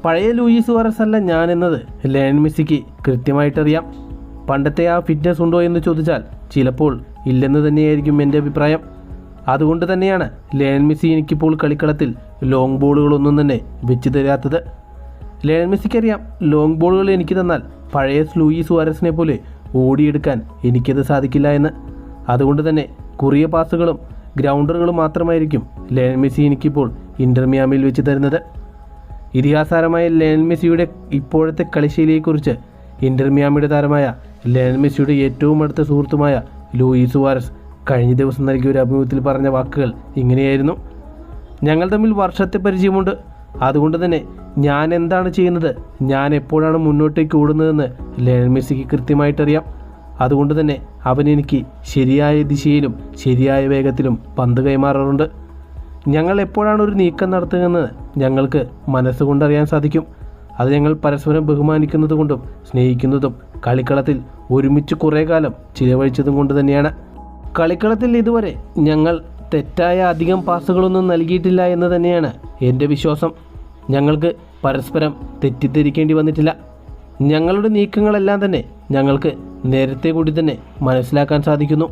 പഴയ Luis Suarez അല്ല ഞാനെന്നത് Lionel മെസ്സിക്ക് കൃത്യമായിട്ടറിയാം. പണ്ടത്തെ ആ ഫിറ്റ്നസ് ഉണ്ടോ എന്ന് ചോദിച്ചാൽ ചിലപ്പോൾ ഇല്ലെന്ന് തന്നെയായിരിക്കും എൻ്റെ അഭിപ്രായം. അതുകൊണ്ട് തന്നെയാണ് ലയണൽ മെസ്സി എനിക്കിപ്പോൾ കളിക്കളത്തിൽ ലോങ് ബോളുകളൊന്നും തന്നെ വെച്ച് തരാത്തത്. ലയണൽ മെസ്സിക്കറിയാം, ലോങ് ബോളുകൾ എനിക്ക് തന്നാൽ പഴയ ലൂയിസ് സുവാരസിനെ പോലെ ഓടിയെടുക്കാൻ എനിക്കത് സാധിക്കില്ല എന്ന്. അതുകൊണ്ട് തന്നെ കുറിയ പാസുകളും ഗ്രൗണ്ടറുകളും മാത്രമായിരിക്കും ലയണൽ മെസ്സി എനിക്കിപ്പോൾ ഇൻ്റർ മിയാമിയിൽ വെച്ച് തരുന്നത്. ഇതിഹാസകരമായ ലയണൽ മെസ്സിയുടെ ഇപ്പോഴത്തെ കളിശൈലിയെക്കുറിച്ച് ഇൻ്റർ മിയാമിയുടെ താരമായ ലയണൽ മെസ്സിയുടെ ഏറ്റവും അടുത്ത സുഹൃത്തുമായ ലൂയിസ് സുവാരസ് കഴിഞ്ഞ ദിവസം നൽകിയ ഒരു അഭിമുഖത്തിൽ പറഞ്ഞ വാക്കുകൾ ഇങ്ങനെയായിരുന്നു: ഞങ്ങൾ തമ്മിൽ വർഷത്തെ പരിചയമുണ്ട്. അതുകൊണ്ട് തന്നെ ഞാൻ എന്താണ് ചെയ്യുന്നത്, ഞാൻ എപ്പോഴാണ് മുന്നോട്ടേക്ക് ഓടുന്നതെന്ന് ലയണൽ മെസ്സിക്ക് കൃത്യമായിട്ടറിയാം. അതുകൊണ്ട് തന്നെ അവൻ എനിക്ക് ശരിയായ ദിശയിലും ശരിയായ വേഗത്തിലും പന്ത് കൈമാറാറുണ്ട്. ഞങ്ങൾ എപ്പോഴാണ് ഒരു നീക്കം നടത്തുകയെന്ന് ഞങ്ങൾക്ക് മനസ്സുകൊണ്ടറിയാൻ സാധിക്കും. അത് ഞങ്ങൾ പരസ്പരം ബഹുമാനിക്കുന്നത് കൊണ്ടും സ്നേഹിക്കുന്നതും കളിക്കളത്തിൽ ഒരുമിച്ച് കുറേ കാലം ചിലവഴിച്ചതും കൊണ്ട് തന്നെയാണ്. കളിക്കളത്തിൽ ഇതുവരെ ഞങ്ങൾ തെറ്റായ അധികം പാസുകളൊന്നും നൽകിയിട്ടില്ല എന്ന് തന്നെയാണ് എൻ്റെ വിശ്വാസം. ഞങ്ങൾക്ക് പരസ്പരം തെറ്റിദ്ധരിക്കേണ്ടി വന്നിട്ടില്ല. ഞങ്ങളുടെ നീക്കങ്ങളെല്ലാം തന്നെ ഞങ്ങൾക്ക് നേരത്തെ കൂടി തന്നെ മനസ്സിലാക്കാൻ സാധിക്കുന്നു.